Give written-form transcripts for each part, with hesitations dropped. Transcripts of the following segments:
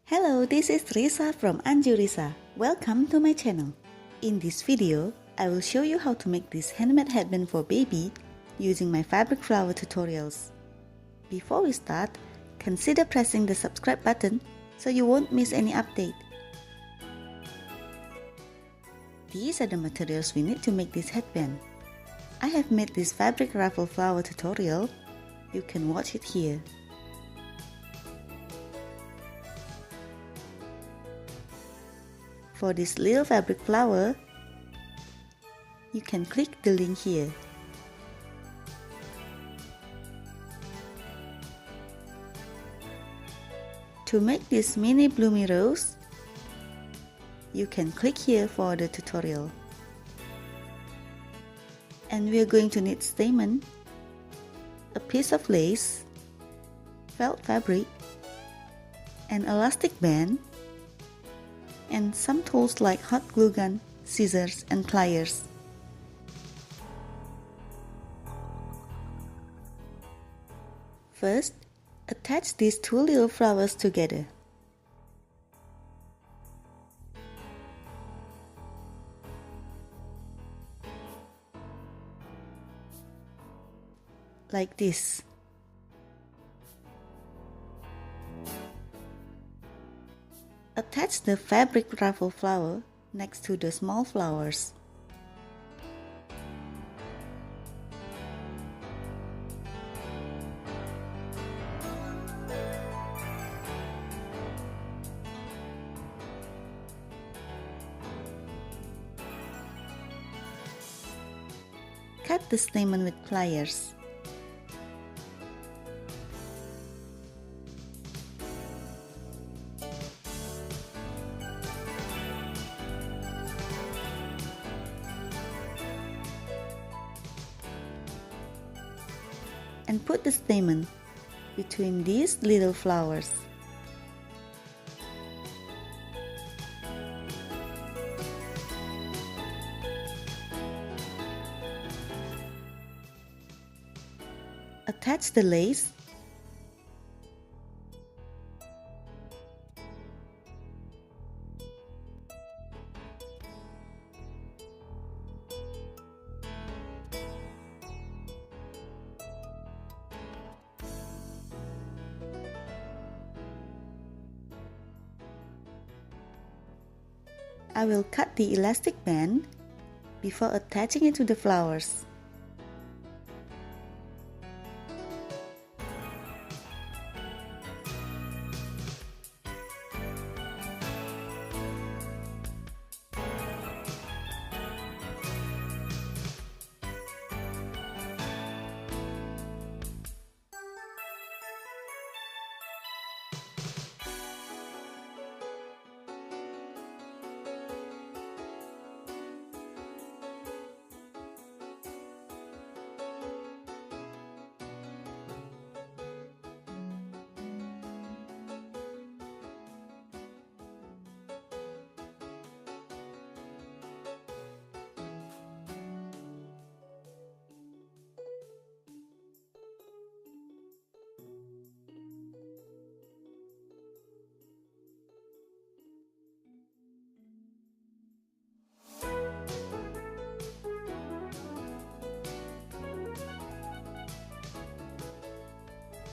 Hello, this is Risa from Anjurisa. Welcome to my channel. In this video, I will show you how to make this handmade headband for baby using my fabric flower tutorials. Before we start, consider pressing the subscribe button so you won't miss any update. These are the materials we need to make this headband. I have made this fabric ruffle flower tutorial. You can watch it here. For this little fabric flower, you can click the link here. To make this mini bloomy rose, you can click here for the tutorial. And we are going to need stamen, a piece of lace, felt fabric, an elastic band, and some tools like hot glue gun, scissors, and pliers. First, attach these two little flowers together. Like this. Attach the fabric ruffle flower next to the small flowers. Cut the stamen with pliers. And put the stamen between these little flowers. Attach the lace. I will cut the elastic band before attaching it to the flowers.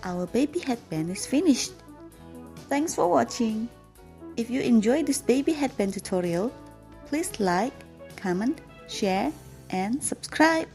Our baby headband is finished. Thanks for watching. If you enjoyed this baby headband tutorial, please like, comment, share, and subscribe.